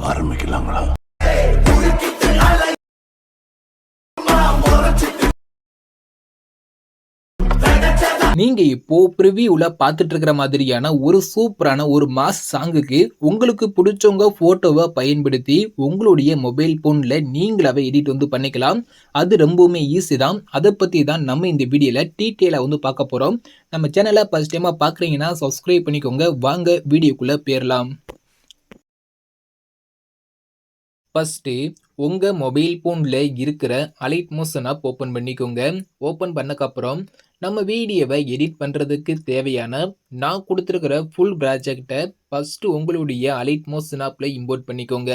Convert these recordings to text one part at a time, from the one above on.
ஆரம்பிக்கலாங்களா? நீங்க இப்போ ப்ரிவியூல பார்த்துட்டு இருக்கிற மாதிரியான ஒரு சூப்பரான ஒரு மாஸ் சாங்குக்கு உங்களுக்கு பிடிச்சவங்க போட்டோவை பயன்படுத்தி உங்களுடைய மொபைல் போன்ல நீங்களாவே எடிட் பண்ணிக்கலாம். அது ரொம்பவுமே ஈஸி தான். அதை பத்தி தான் நம்ம இந்த வீடியோல டீட்டெயிலா பார்க்க போறோம். நம்ம சேனலை ஃபர்ஸ்ட் டைமா பாக்குறீங்கன்னா சப்ஸ்கிரைப் பண்ணிக்கோங்க. வாங்க வீடியோக்குள்ள போயிடலாம். ஃபர்ஸ்ட்டு உங்கள் மொபைல் ஃபோனில் இருக்கிற அலைட் மோஷன் ஆப் ஓப்பன் பண்ணிக்கோங்க. ஓப்பன் பண்ணக்கப்புறம் நம்ம வீடியோவை எடிட் பண்ணுறதுக்கு தேவையான நான் கொடுத்துருக்கிற ஃபுல் ப்ராஜெக்டை ஃபஸ்ட்டு உங்களுடைய அலைட் மோஷன் ஆப்பில் இம்போர்ட் பண்ணிக்கோங்க.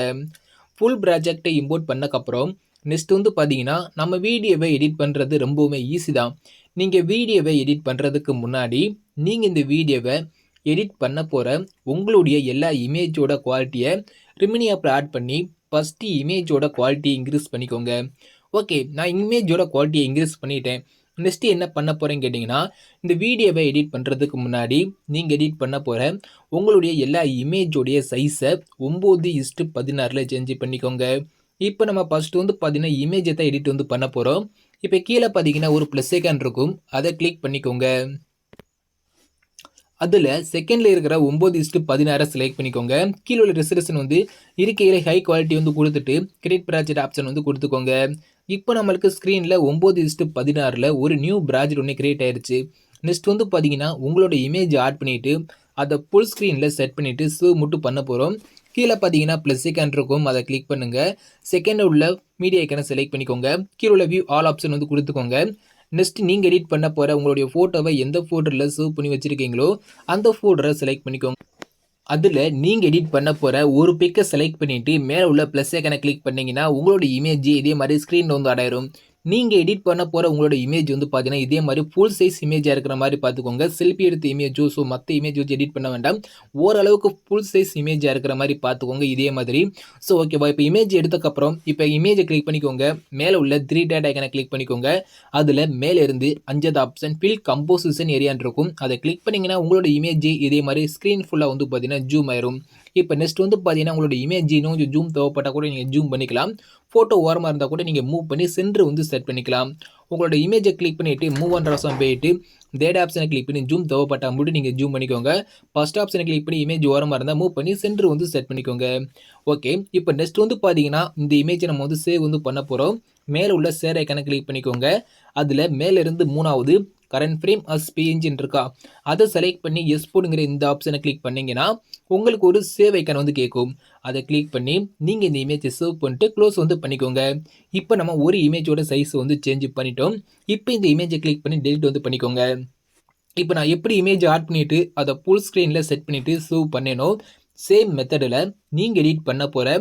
ஃபுல் ப்ராஜெக்டை இம்போர்ட் பண்ணக்கப்புறம் நெக்ஸ்ட் பார்த்தீங்கன்னா நம்ம வீடியோவை எடிட் பண்ணுறது ரொம்பவுமே ஈஸி தான். நீங்கள் வீடியோவை எடிட் பண்ணுறதுக்கு முன்னாடி நீங்கள் இந்த வீடியோவை எடிட் பண்ண போகிற உங்களுடைய எல்லா இமேஜோட குவாலிட்டியை ரிமினி ஆப்பில் ஆட் பண்ணி ஃபஸ்ட்டு இமேஜோட குவாலிட்டியை இன்க்ரீஸ் பண்ணிக்கோங்க. ஓகே, நான் இமேஜோட குவாலிட்டியை இன்க்ரீஸ் பண்ணிட்டேன். நெக்ஸ்ட்டு என்ன பண்ண போகிறேன்னு கேட்டிங்கன்னா, இந்த வீடியோவை எடிட் பண்ணுறதுக்கு முன்னாடி நீங்கள் எடிட் பண்ண போகிற உங்களுடைய எல்லா இமேஜோடைய சைஸை 9:16 சேஞ்ச் பண்ணிக்கோங்க. இப்போ நம்ம ஃபஸ்ட்டு பார்த்தீங்கன்னா இமேஜை தான் எடிட் பண்ண போகிறோம். இப்போ கீழே பார்த்தீங்கன்னா ஒரு ப்ளஸ் ஐக்கான் இருக்கும், அதை கிளிக் பண்ணிக்கோங்க. அதில் செகண்டில் இருக்கிற 9:16 செலக்ட் பண்ணிக்கோங்க. கீழே உள்ள ரெசல்யூஷன் இருக்கையில் ஹை குவாலிட்டி கொடுத்துட்டு கிரியேட் ப்ராஜெக்ட் ஆப்ஷன் கொடுத்துக்கோங்க. இப்போ நம்மளுக்கு ஸ்க்ரீனில் 9:16 ஒரு நியூ ப்ராஜெக்ட் ஒன்று கிரியேட் ஆயிடுச்சு. நெக்ஸ்ட் பார்த்தீங்கன்னா உங்களோட இமேஜ் ஆட் பண்ணிவிட்டு அதை ஃபுல் ஸ்க்ரீனில் செட் பண்ணிவிட்டு சேவ் மட்டும் பண்ண போகிறோம். கீழே பார்த்தீங்கன்னா ப்ளஸ் ஐக்கான் இருக்கும், அதை கிளிக் பண்ணுங்கள். செகண்டில் உள்ள மீடியா ஐக்கானை செலக்ட் பண்ணிக்கோங்க. கீழே உள்ள வியூ ஆல் ஆப்ஷன் கொடுத்துக்கோங்க. நெக்ஸ்ட் நீங்கள் எடிட் பண்ண போகிற உங்களுடைய ஃபோட்டோவை எந்த ஃபோல்டரில் சேவ் பண்ணி வச்சுருக்கீங்களோ அந்த ஃபோல்டரை செலக்ட் பண்ணிக்கோங்க. அதில் நீங்கள் எடிட் பண்ண போகிற ஒரு பிக்கை செலக்ட் பண்ணிவிட்டு மேலே உள்ள ப்ளஸ் ஐக்கானை கிளிக் பண்ணிங்கன்னா உங்களோட இமேஜ் இதே மாதிரி ஸ்க்ரீனில் அடையிடும். நீங்கள் எடிட் பண்ண போகிற உங்களோட இமேஜ் பார்த்தீங்கன்னா இதே மாதிரி ஃபுல் சைஸ் இமேஜாக இருக்கிற மாதிரி பார்த்துக்கோங்க. செல்ஃபி எடுத்த இமேஜோ ஸோ மற்ற இமேஜ் வச்சு எடிட் பண்ண வேண்டாம். ஓரளவுக்கு ஃபுல் சைஸ் இமேஜாக இருக்கிற மாதிரி பார்த்துக்கோங்க இதே மாதிரி. ஸோ ஓகேவா, இப்போ இமேஜ் எடுத்தக்கப்புறம் இப்போ இமேஜை கிளிக் பண்ணிக்கோங்க. மேலே உள்ள 3 டாட் ஐக்கானை கிளிக் பண்ணிக்கோங்க. அதில் மேலே இருந்து 5வது ஆப்ஷன் ஃபில் கம்போசிஷன் ஏரியான் இருக்கும், அதை கிளிக் பண்ணிங்கன்னா உங்களோட இமேஜ் இதே மாதிரி ஸ்க்ரீன் ஃபுல்லாக பார்த்தீங்கன்னா ஜூம் ஆயிரும். இப்போ நெக்ஸ்ட் பார்த்தீங்கன்னா உங்களோட இமேஜ் இன்னும் கொஞ்சம் ஜூம் தேவைப்பட்டால் கூட நீங்கள் ஜூம் பண்ணிக்கலாம். ஃபோட்டோ ஓரமாக இருந்தால் கூட நீங்கள் மூவ் பண்ணி சென்டர் செட் பண்ணிக்கலாம். உங்களோட இமேஜை கிளிக் பண்ணிவிட்டு மூவ் அண்ட் ரசம் போயிட்டு தேட் ஆப்ஷனை கிளிக் பண்ணி ஜூம் தேவைப்பட்டால் மட்டும் நீங்கள் ஜூம் பண்ணிக்கோங்க. ஃபஸ்ட் ஆப்ஷனை கிளிக் பண்ணி இமேஜ் ஓரமாக இருந்தால் மூவ் பண்ணி சென்டர் செட் பண்ணிக்கோங்க. ஓகே, இப்போ நெக்ஸ்ட் பார்த்தீங்கன்னா இந்த இமேஜை நம்ம சேவ் பண்ண போகிறோம். மேலே உள்ள ஷேர் ஐக்கானை கிளிக் பண்ணிக்கோங்க. அதில் மேலேருந்து 3வது கரண்ட் ஃப்ரேம் அஸ் பிஎன்ஜின் இருக்கா, அதை செலக்ட் பண்ணி எஸ்போர்ட்ங்கிற இந்த ஆப்ஷனை கிளிக் பண்ணிங்கன்னா உங்களுக்கு ஒரு சேவ் ஐக்கான் கேட்கும். அதை கிளிக் பண்ணி நீங்கள் இந்த இமேஜை சேவ் பண்ணிட்டு க்ளோஸ் பண்ணிக்கோங்க. இப்போ நம்ம ஒரு இமேஜோட சைஸ் சேஞ்ச் பண்ணிட்டோம். இப்போ இந்த இமேஜை கிளிக் பண்ணி டெலிட் பண்ணிக்கோங்க. இப்போ நான் எப்படி இமேஜ் ஆட் பண்ணிவிட்டு அதை ஃபுல் ஸ்க்ரீனில் செட் பண்ணிவிட்டு சேவ் பண்ணேனோ சேம் மெத்தடில் நீங்கள் எடிட் பண்ண போகிற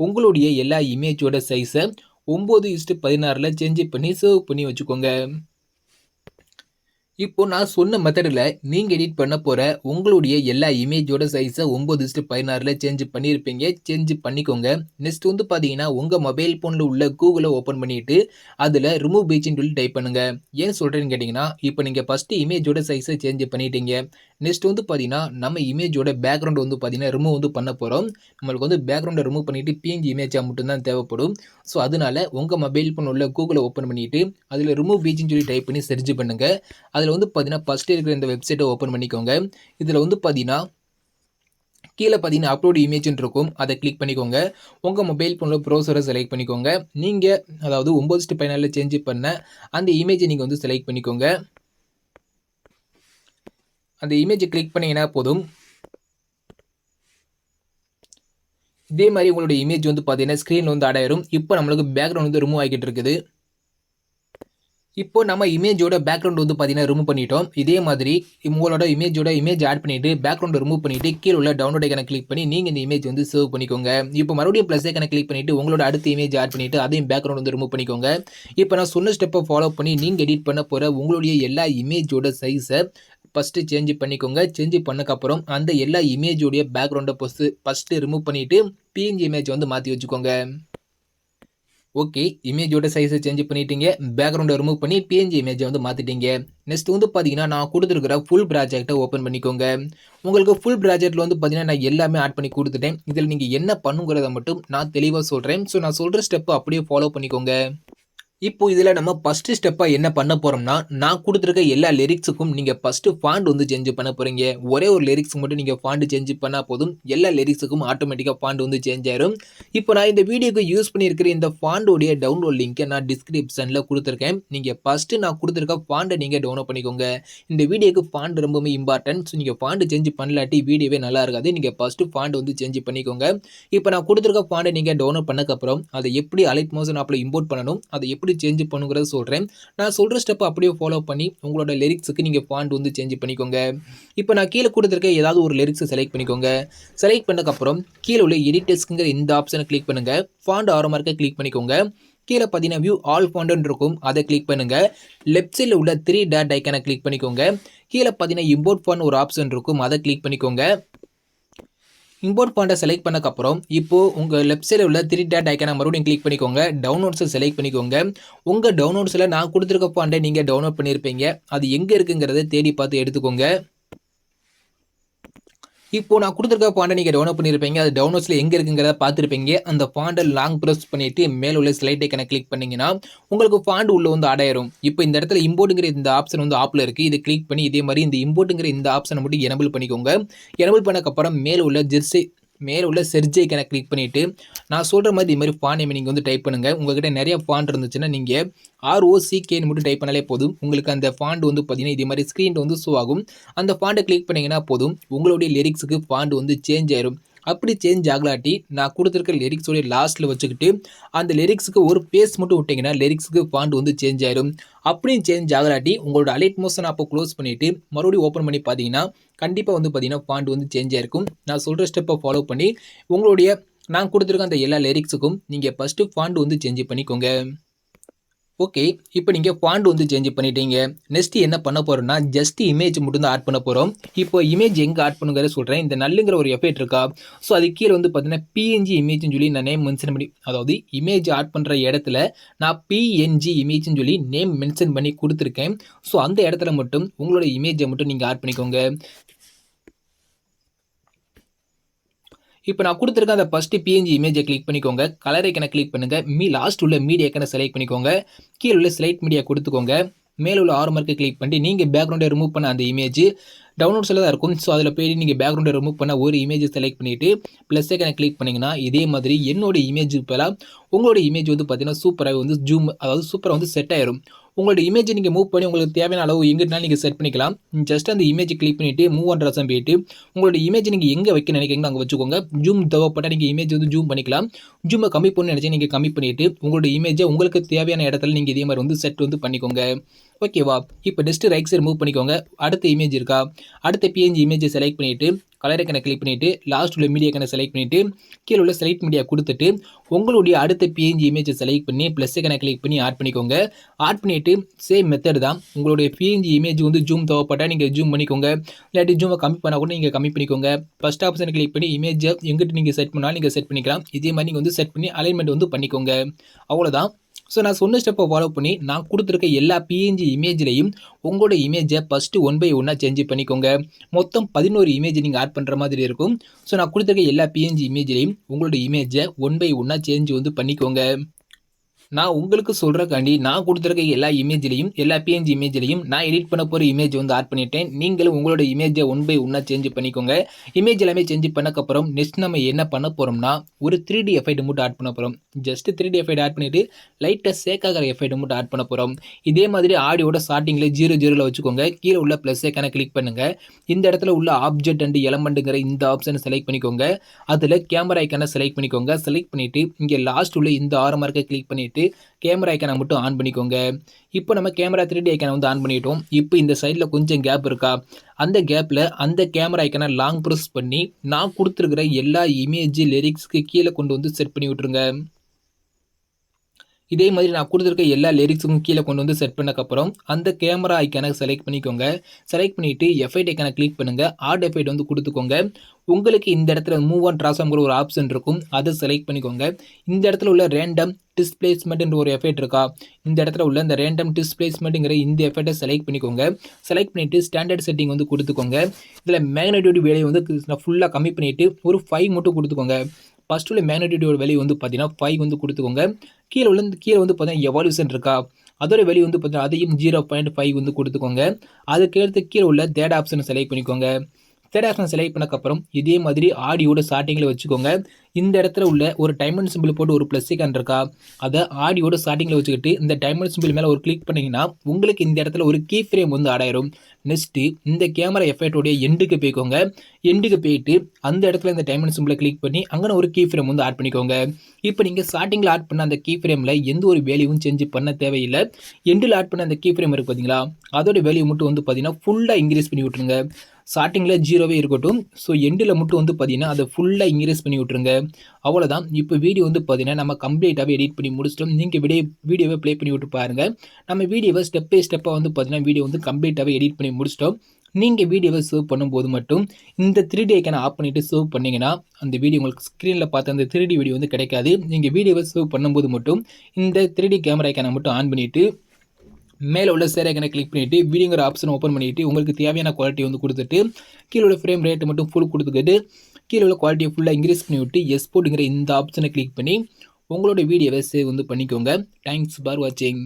உங்களுடைய எல்லா இமேஜோட சைஸை 9:16 சேஞ்ச் பண்ணி சேவ் பண்ணி வச்சுக்கோங்க. இப்போ நான் சொன்ன மெத்தடில் நீங்கள் எடிட் பண்ண போகிற உங்களுடைய எல்லா இமேஜோட சைஸை 9:16 சேஞ்ச் பண்ணியிருப்பீங்க. சேஞ்ச் பண்ணிக்கோங்க. நெக்ஸ்ட் பார்த்தீங்கன்னா உங்கள் மொபைல் ஃபோனில் உள்ள கூகுளை ஓப்பன் பண்ணிவிட்டு அதில் ரிமூவ் பேஜின்னு சொல்லி டைப் பண்ணுங்கள். ஏன் சொல்கிறேன்னு கேட்டிங்கன்னா, இப்போ நீங்கள் ஃபஸ்ட்டு இமேஜோட சைஸை சேஞ்ச் பண்ணிட்டீங்க. நெக்ஸ்ட் பார்த்தீங்கன்னா நம்ம இமேஜோட பேக்ரவுண்ட் பார்த்தீங்கன்னா ரிமூவ் பண்ண போகிறோம். நம்மளுக்கு பேக்ரவுண்டை ரிமூவ் பண்ணிவிட்டு பிஎன்ஜி இமேஜாக மட்டும்தான் தேவைப்படும். ஸோ அதனால் உங்கள் மொபைல் ஃபோன் உள்ள கூகுளை ஓப்பன் பண்ணிவிட்டு அதில் ரிமூவ் பேஜின்னு சொல்லி டைப் பண்ணி சர்ச் பண்ணுங்கள். அதில் பார்த்தீங்கன்னா ஃபஸ்ட்டு இருக்கிற இந்த வெப்சைட்டை ஓப்பன் பண்ணிக்கோங்க. இதில் பார்த்தீங்கன்னா கீழே பார்த்தீங்கன்னா அப்லோட் இமேஜ்னு இருக்கும், அதை கிளிக் பண்ணிக்கோங்க. உங்கள் மொபைல் ஃபோனில் ப்ரௌசரை செலக்ட் பண்ணிக்கோங்க. நீங்கள் அதாவது 9:16 சேஞ்ச் பண்ண அந்த இமேஜை நீங்கள் செலக்ட் பண்ணிக்கோங்க. அந்த இமேஜை கிளிக் பண்ணிங்கன்னா போதும். இதே மாதிரி உங்களுடைய இமேஜ் பார்த்தீங்கன்னா ஸ்க்ரீனில் ஆடாயிரும். இப்போ நம்மளுக்கு பேக்ரவுண்ட் ரிமூவ் ஆகிட்டு இருக்குது. இப்போ நம்ம இமேஜோட பேக்ரவுண்ட் பார்த்தீங்கன்னா ரிமூவ் பண்ணிட்டோம். இதே மாதிரி உங்களோட இமேஜ் ஆட் பண்ணிவிட்டு பேக்ரவுண்ட் ரிமூவ் பண்ணிவிட்டு கீழே உள்ள டவுன்லோட் ஐக்கானை கிளிக் பண்ணி நீங்கள் இந்த இமேஜ் சேவ் பண்ணிக்கோங்க. இப்போ மறுபடியும் ப்ளஸ் ஐக்கானை கிளிக் பண்ணிவிட்டு உங்களோட அடுத்த இமேஜ் ஆட் பண்ணிவிட்டு அதையும் பேக்ரவுண்ட் ரிமூவ் பண்ணிக்கோங்க. இப்போ நான் சொன்ன ஸ்டெப்பை ஃபாலோ பண்ணி நீங்கள் எடிட் பண்ண போகிற உங்களுடைய எல்லா இமேஜோட சைஸை ஃபஸ்ட்டு சேஞ்ச் பண்ணிக்கோங்க. சேஞ்ச் பண்ணக்கப்புறம் அந்த எல்லா இமேஜோடைய பேக்ரவுண்டை ஃபஸ்ட்டு ரிமூவ் பண்ணிவிட்டு பிஎன்ஜி இமேஜ் மாற்றி வச்சுக்கோங்க. ஓகே. இமேஜோட சைஸ சேஞ்ச் பண்ணிட்டீங்க. பேக்கிரவுண்ட ரிமூவ் பண்ணி பிஎன்ஜி இமேஜ வந்து மாத்திட்டீங்க. நெக்ஸ்ட் வந்து பார்த்தீங்கன்னா, நான் குடுத்திருக்கிற ஃபுல் ப்ராஜெக்ட்ட ஓப்பன் பண்ணிக்கோங்க. உங்களுக்கு ஃபுல் ப்ராஜெக்ட்ல வந்து பார்த்தீங்கன்னா, நான் எல்லாமே ஆட் பண்ணி குடுத்துட்டேன். இதில நீங்க என்ன பண்ணுங்கிறத மட்டும் நான் தெளிவா சொல்றேன். ஸோ நான் சொல்ற ஸ்டெப்ப அப்படியே ஃபாலோ பண்ணிக்கோங்க. இப்போ இதுல நம்ம ஃபர்ஸ்ட் ஸ்டெப்பா என்ன பண்ண போறோம்னா, நான் குடுத்திருக்க எல்லா லிரிக்ஸுக்கும் நீங்க ஃபர்ஸ்ட் ஃபாண்ட் வந்து சேஞ்ச் பண்ண போறீங்க. ஒரே ஒரு லிரிக்ஸ்க்கு மட்டும் நீங்க ஃபாண்ட் சேஞ்ச் பண்ணா போதும். எல்லா லிரிக்ஸுக்கும் ஆட்டோமேட்டிக்கா ஃபாண்ட் வந்து சேஞ்ச் ஆயிரும். இப்போ நான் இந்த வீடியோக்கு யூஸ் பண்ணியிருக்கிற இந்த ஃபாண்ட் உடைய டவுன்லோட் லிங்க்க நான் டிஸ்கிரிப்ஷன்ல குடுத்திருக்கேன். நீங்க ஃபர்ஸ்ட் நான் குடுத்திருக்க ஃபாண்ட்ட நீங்க டவுன்லோட் பண்ணிக்கோங்க. இந்த வீடியோக்கு ஃபாண்ட் ரொம்பவே இம்பார்ட்டன்ட். ஸோ நீங்க ஃபாண்ட் சேஞ்ச் பண்ணலாட்டி வீடியோவே நல்லா இருக்காது. நீங்க ஃபர்ஸ்ட் ஃபாண்ட் வந்து சேஞ்ச் பண்ணிக்கோங்க. இப்போ நான் குடுத்திருக்க ஃபாண்ட்ட நீங்க டவுன்லோட் பண்ணதுக்கப்புறம், அதை எப்படி அலைட் மோஷன் ஆப்ல இம்போர்ட் பண்ணணும், அதை எப்படி சேஞ்ச் பண்ணுங்கிறத சொல்றேன். நான் சொல்ற ஸ்டெப் அப்படியே ஃபாலோ பண்ணி உங்களோட லிரிக்ஸ்க்கு நீங்க ஃபாண்ட் வந்து சேஞ்ச் பண்ணிக்கோங்க. இப்போ நான் கீழ குடுத்திருக்க ஏதாவது ஒரு லிரிக்ஸ செலக்ட் பண்ணிக்கோங்க. செலக்ட் பண்ணதுக்கப்புறம் கீழ உள்ள எடிட் டெக்ஸ்ட்ங்கிற இந்த ஆப்ஷன கிளிக் பண்ணுங்க. ஃபாண்ட் ஆரோ மார்க்க கிளிக் பண்ணிக்கோங்க. கீழ பார்த்தீங்கன்னா வியூ ஆல் ஃபாண்ட்ன்னு இருக்கும். அத கிளிக் பண்ணுங்க. லெஃப்ட் சைடுல உள்ள 3 டாட் ஐகான கிளிக் பண்ணிக்கோங்க. கீழ பார்த்தீங்கன்னா இம்போர்ட் ஃபாண்ட் ஒரு ஆப்ஷன் இருக்கும். அத கிளிக் பண்ணிக்கோங்க. இம்போர்ட் ஃபாண்ட்ட செலக்ட் பண்ணக்கப்புறம், இப்போ உங்க லெஃப்ட் சைடுல உள்ள 3 டாட் ஐகான மறுபடியும் கிளிக் பண்ணிக்கோங்க. டவுன்லோட்ஸ செலக்ட் பண்ணிக்கோங்க. உங்க டவுன்லோட்ஸ்ல நான் குடுத்திருக்க ஃபாண்ட்ட நீங்க டவுன்லோட் பண்ணியிருப்பீங்க. அது எங்க இருக்குங்கிறத தேடி பார்த்து எடுத்துக்கோங்க. இப்போ நான் குடுத்திருக்க ஃபாண்ட்ட நீங்க டவுன்லோட் பண்ணியிருப்பீங்க. அது டவுன்லோட்ஸ்ல எங்க இருக்குங்கிறத பார்த்திருப்பீங்க. அந்த ஃபாண்ட்ட லாங் பிரஸ் பண்ணிட்டு மேல உள்ள ஸ்லைட் ஐகான கிளிக் பண்ணீங்கன்னா, உங்களுக்கு ஃபாண்ட் உள்ள வந்து ஆட் ஆயிரும். இப்போ இந்த இடத்துல இம்போர்ட்ங்கிற இந்த ஆப்ஷன் வந்து ஆப்ல இருக்கு. இத கிளிக் பண்ணி இதே மாரி இந்த இம்போர்ட்ங்கிற இந்த ஆப்ஷன மட்டும் எனபிள் பண்ணிக்கோங்க. எனபிள் பண்ணதுக்கப்புறம் மேல உள்ள செர்ச் ஐகான கிளிக் பண்ணிட்டு, நான் சொல்ற மாரி இது மாரி ஃபாண்ட் நேம் நீங்க வந்து டைப் பண்ணுங்க. உங்ககிட்ட நெறைய ஃபாண்ட் இருந்துச்சுன்னா, நீங்க ROCKன்னு மட்டும் டைப் பண்ணாலே போதும். உங்களுக்கு அந்த ஃபாண்ட் வந்து பார்த்தீங்கன்னா, இதே மாரி ஸ்க்ரீன்ல வந்து ஷோ ஆகும். அந்த ஃபாண்ட்ட கிளிக் பண்ணீங்கன்னா போதும், உங்களுடைய லிரிக்ஸுக்கு ஃபாண்ட் வந்து சேஞ்ச் ஆயிரும். அப்படி சேஞ்ச் ஆகலாட்டி, நான் குடுத்திருக்க லிரிக்ஸோட லாஸ்ட்ல வச்சுக்கிட்டு, அந்த லிரிக்ஸுக்கு ஒரு ஸ்பேஸ் மட்டும் விட்டீங்கன்னா, லிரிக்ஸுக்கு ஃபாண்ட் வந்து சேஞ்ச் ஆயிரும். அப்படியும் சேஞ்ச் ஆகலாட்டி, உங்களோட அலைட் மோஷன் ஆப்ப குளோஸ் பண்ணிட்டு, மறுபடியும் ஓப்பன் பண்ணி பார்த்தீங்கன்னா, கண்டிப்பா வந்து பார்த்தீங்கன்னா, ஃபாண்ட் வந்து சேஞ்ச் ஆயிருக்கும். நான் சொல்ற ஸ்டெப்ப ஃபாலோ பண்ணி, உங்களுடைய நான் குடுத்திருக்க அந்த எல்லா லிரிக்ஸுக்கும் நீங்க ஃபர்ஸ்ட் ஃபாண்ட் வந்து சேஞ்ச் பண்ணிக்கோங்க. ஓகே. இப்ப நீங்க ஃபாண்ட் வந்து சேஞ்ச் பண்ணிட்டீங்க. நெக்ஸ்ட் என்ன பண்ண போறோம்னா, ஜஸ்ட் இமேஜ் மட்டும் தான் ஆட் பண்ண போறோம். இப்போ இமேஜ் எங்க ஆட் பண்ணுங்கிறத சொல்றேன். இந்த நல்லுங்கிற ஒரு எஃபெக்ட் இருக்கா? ஸோ அதுக்கு கீழ வந்து பார்த்தீங்கன்னா, பிஎன்ஜி இமேஜ்ன்னு சொல்லி நான் நேம் மென்ஷன் பண்ணி அதாவது இமேஜ் ஆட் பண்ற இடத்துல நான் பிஎன்ஜி இமேஜ்ன்னு சொல்லி நேம் மென்ஷன் பண்ணி குடுத்துருக்கேன். ஸோ அந்த இடத்துல மட்டும் உங்களோட இமேஜ மட்டும் நீங்க ஆட் பண்ணிக்கோங்க. இப்போ நான் குடுத்திருக்க அந்த ஃபர்ஸ்ட் பிஎன்ஜி இமேஜ கிளிக் பண்ணிக்கோங்க. கலர் ஐகான கிளிக் பண்ணுங்க. லாஸ்ட் உள்ள மீடியா ஐகான செலக்ட் பண்ணிக்கோங்க. கீழ உள்ள ஸ்லைட் மீடியா குடுத்துக்கோங்க. மேல உள்ள ஆரோ மார்க்க கிளிக் பண்ணிட்டு, நீங்க பேக்கிரவுண்ட ரிமூவ் பண்ண அந்த இமேஜ் டவுன்லோட்ஸ்ல தான் இருக்கும். ஸோ அதில போய் நீங்க பேக்கிரவுண்ட ரிமூவ் பண்ண ஒரு இமேஜ செலக்ட் பண்ணிட்டு, பிளஸ் ஐகான கிளிக் பண்ணீங்கன்னா, இதே மாதிரி என்னோட இமேஜ்க்கு பதிலா உங்களோட இமேஜ் வந்து பார்த்தீங்கன்னா, சூப்பரா வந்து அதாவது சூப்பரா வந்து செட் ஆயிரும். உங்களோட இமேஜ நீங்க மூவ் பண்ணி உங்களுக்கு தேவையான அளவு எங்கிட்டனாலும் நீங்க செட் பண்ணிக்கலாம். ஜஸ்ட் அந்த இமேஜ கிளிக் பண்ணிட்டு மூவ் அண்ட் ரசம் போயிட்டு, உங்களோட இமேஜ் நீங்க எங்க வைக்க நினைக்கிறீங்களோ அங்க வச்சுக்கோங்க. ஜூம் தேவைப்பட்டா நீங்க இமேஜ் வந்து ஜூம் பண்ணிக்கலாம். ஜூம கம்மி பண்ணணும்னு நினைச்சா நீங்க கம்மி பண்ணிட்டு, உங்களோட இமேஜ உங்களுக்கு தேவையான இடத்துல நீங்க இதே மாரி வந்து செட் வந்து பண்ணிக்கோங்க. ஓகேவா? இப்போ நெக்ஸ்ட் ரைட் சைடு மூவ் பண்ணிக்கோங்க. அடுத்த இமேஜ் இருக்கா? அடுத்த பிஎன்ஜி இமேஜ செலக்ட் பண்ணிட்டு, கலர் ஐகான கிளிக் பண்ணிட்டு, லாஸ்ட் உள்ள மீடியா ஐகான செலக்ட் பண்ணிட்டு, கீழ உள்ள செலக்ட் மீடியா குடுத்துட்டு, உங்களுடைய அடுத்த பிஎன்ஜி இமேஜ செலக்ட் பண்ணி, பிளஸ் ஐகான கிளிக் பண்ணி ஆட் பண்ணிக்கோங்க. ஆட் பண்ணிட்டு, சேம் மெத்தட் தான். உங்களுடைய பிஎன்ஜி இமேஜ் வந்து ஜூம் தேவைப்பட்டா நீங்க ஜூம் பண்ணிக்கோங்க. இல்லாட்டி ஜூம கம்மி பண்ணா கூட நீங்க கம்மி பண்ணிக்கோங்க. ஃபர்ஸ்ட் ஆப்ஷன கிளிக் பண்ணி இமேஜ எங்கிட்டு நீங்க செட் பண்ணாலும் நீங்க செட் பண்ணிக்கலாம். இதே மாரி நீங்க வந்து செட் பண்ணி அலைன்மென்ட் வந்து பண்ணிக்கோங்க. அவ்வளோதான். ஸோ நான் சொன்ன ஸ்டெப்ப ஃபாலோ பண்ணி, நான் குடுத்திருக்க எல்லா பிஎன்ஜி இமேஜ்லயும் உங்களோட இமேஜ ஃபர்ஸ்ட் ஒன் பை ஒன்னா சேஞ்ச் பண்ணிக்கோங்க. மொத்தம் 11 இமேஜ் நீங்க ஆட் பண்ற மாதிரி இருக்கும். ஸோ நான் குடுத்திருக்க எல்லா பிஎன்ஜி இமேஜ்லயும் உங்களோட இமேஜ ஒன் பை ஒன்னா சேஞ்ச் வந்து பண்ணிக்கோங்க. நான் உங்களுக்கு சொல்றக்காண்டி நான் குடுத்திருக்க எல்லா இமேஜ்லயும், எல்லா பிஎன்ஜி இமேஜ்லயும் நான் எடிட் பண்ண போற இமேஜ் வந்து ஆட் பண்ணிட்டேன். நீங்களும் உங்களோட இமேஜ ஒன் பை ஒன்னா சேஞ்ச் பண்ணிக்கோங்க. இமேஜ் எல்லாமே சேஞ்ச் பண்ணக்கப்புறம் நெக்ஸ்ட் நம்ம என்ன பண்ண போறோம்னா, ஒரு 3டி எஃபெக்ட் மட்டும் ஆட் பண்ண போறோம். ஜஸ்ட் 3டி எஃபெக்ட் ஆட் பண்ணிட்டு, லைட்டா ஷேக் ஆகுற எஃபெக்ட் மட்டும் ஆட் பண்ண போறோம். இதே மாதிரி ஆடியோட ஸ்டார்டிங்ல 00ல வச்சுக்கோங்க. கீழ உள்ள பிளஸ் ஐகான கிளிக் பண்ணுங்க. இந்த இடத்துல உள்ள ஆப்ஜெக்ட் அண்ட் எலமெண்ட்ங்கிற இந்த ஆப்ஷன செலக்ட் பண்ணிக்கோங்க. அதுல கேமரா ஐகான செலக்ட் பண்ணிக்கோங்க. செலக்ட் பண்ணிட்டு, இங்க லாஸ்ட் உள்ள இந்த ஆரோ மார்க்க கிளிக் பண்ணிட்டு, கேமரா ஐகான மட்டும் ஆன் பண்ணிக்கோங்க. இப்போ நம்ம கேமரா 3டி ஐகான வந்து ஆன் பண்ணிட்டோம். இப்போ இந்த சைடுல கொஞ்சம் கேப் இருக்கா? அந்த கேப்ல அந்த கேமரா ஐகான லாங் பிரஸ் பண்ணி, நான் குடுத்திருக்கிற எல்லா இமேஜ் லிரிக்ஸ்க்கு கீழ கொண்டு வந்து செட் பண்ணி விட்டுருங்க. இதே மாதிரி நான் கொடுத்துருக்க எல்லா லிரிக்ஸுக்கும் கீழே கொண்டு வந்து செட் பண்ணக்கப்புறம் அந்த கேமரா ஐக்கானை செலக்ட் பண்ணிக்கோங்க. செலக்ட் பண்ணிவிட்டு எஃபெக்ட் ஐக்கானை கிளிக் பண்ணுங்கள். ஆட் எஃபெக்ட் வந்து கொடுத்துக்கோங்க. உங்களுக்கு இந்த இடத்துல மூவ் ஆன் ட்ரான்ஸ்ஃபார்ம்ங்கிற ஒரு ஆப்ஷன் இருக்கும், அதை செலக்ட் பண்ணிக்கோங்க. இந்த இடத்துல உள்ள ரேண்டம் டிஸ்பிளேஸ்மெண்ட்ன்ற ஒரு எஃபெக்ட் இருக்கா, இந்த இடத்துல உள்ள இந்த ரேண்டம் டிஸ்பிளேஸ்மெண்ட்டுங்கிற இந்த எஃபெக்ட்டை செலக்ட் பண்ணிக்கோங்க. செலக்ட் பண்ணிவிட்டு ஸ்டாண்டர்ட் செட்டிங் வந்து கொடுத்துக்கோங்க. இதில் மேக்னெட்டியோட வேலையை வந்து ஃபுல்லாக கம்மி பண்ணிவிட்டு ஒரு 5 மட்டும் கொடுத்துக்கோங்க. ஃபர்ஸ்ட் உள்ள மேக்னெட்டியோட வேல்யூ வந்து பார்த்தீங்கன்னா 5 வந்து கொடுத்துக்கோங்க. கீழே வந்து பார்த்தீங்கன்னா எவால்யூஷன் இருக்கா, அதோட வேல்யூ வந்து பார்த்தீங்கன்னா அதையும் 0.5 வந்து கொடுத்துக்கோங்க. அதுக்கடுத்து கீழே உள்ள தேர்ட் ஆப்ஷனை செலக்ட் பண்ணிக்கோங்க. தேர்ட் ஆப்ஷன் செலக்ட் பண்ணக்கப்புறம் இதே மாதிரி ஆடியோட ஸ்டார்டிங்கில் வச்சுக்கோங்க. இந்த இடத்துல உள்ள ஒரு டைமண்ட் சிம்பிள் போட்டு ஒரு ப்ளஸ் ஐக்கான் இருக்கா, அதை ஆடியோட ஸ்டார்டிங்கில் வச்சுக்கிட்டு இந்த டைமண்ட் சிம்பிள் மேலே ஒரு கிளிக் பண்ணிங்கன்னா உங்களுக்கு இந்த இடத்துல ஒரு கீ ஃப்ரேம் வந்து ஆட் ஆயிரும். நெக்ஸ்ட்டு இந்த கேமரா எஃபெக்டோடைய எண்டுக்கு போய்க்கோங்க. எண்டுக்கு போயிட்டு அந்த இடத்துல இந்த டைமண்ட் சிம்பிளை கிளிக் பண்ணி அங்கே ஒரு கீ ஃப்ரேம் வந்து ஆட் பண்ணிக்கோங்க. இப்போ நீங்கள் ஸ்டார்டிங்கில் ஆட் பண்ண அந்த கீ ஃப்ரேமில் எந்த ஒரு வேல்யூவும் சேஞ்ச் பண்ண தேவையில்லை. எண்டில் ஆட் பண்ண அந்த கீ ஃப்ரேம் இருக்குது பார்த்தீங்களா, அதோட வேல்யூ மட்டும் வந்து பார்த்தீங்கன்னா ஃபுல்லாக இன்க்ரீஸ் பண்ணி விட்ருங்க. ஸ்டார்டிங்கில் 0வே இருக்கட்டும். ஸோ எண்டில் மட்டும் வந்து பார்த்தீங்கன்னா அதை ஃபுல்லாக இன்க்ரீஸ் பண்ணி விட்ருங்க. அவ்வளோதான். இப்போ வீடியோ வந்து பார்த்தீங்கன்னா நம்ம கம்ப்ளீட்டாகவே எடிட் பண்ணி முடிச்சிட்டோம். நீங்கள் வீடியோவை ப்ளே பண்ணி விட்டு பாருங்கள். நம்ம வீடியோவை ஸ்டெப் பை ஸ்டெப்பாக வந்து பார்த்தீங்கன்னா வீடியோ வந்து கம்ப்ளீட்டாகவே எடிட் பண்ணி முடிச்சிட்டோம். நீங்கள் வீடியோவை சேவ் பண்ணும்போது மட்டும் இந்த 3D ஐக்கானை ஆஃப் பண்ணிவிட்டு சேவ் பண்ணிங்கன்னா அந்த வீடியோ உங்களுக்கு ஸ்க்ரீனில் பார்த்த அந்த 3D வீடியோ வந்து கிடைக்காது. நீங்கள் வீடியோவை சேவ் பண்ணும்போது மட்டும் இந்த 3D கேமரா ஐக்கானை மட்டும் ஆன் பண்ணிவிட்டு மேலே உள்ள ஷேர் ஐக்கானை கிளிக் பண்ணிவிட்டு வீடியோங்கிற ஆப்ஷன் ஓப்பன் பண்ணிவிட்டு உங்களுக்கு தேவையான குவாலிட்டி வந்து கொடுத்துட்டு கீழே உள்ள ஃப்ரேம் ரேட்டு மட்டும் ஃபுல் கொடுத்துக்கிட்டு கீழே உள்ள குவாலிட்டியை ஃபுல்லாக இன்க்ரீஸ் பண்ணிவிட்டு எக்ஸ்போர்ட்டுங்கிற இந்த ஆப்ஷனை கிளிக் பண்ணி உங்களோட வீடியோவை சேவ் வந்து பண்ணிக்கோங்க. தேங்க்ஸ் ஃபார் வாட்சிங்.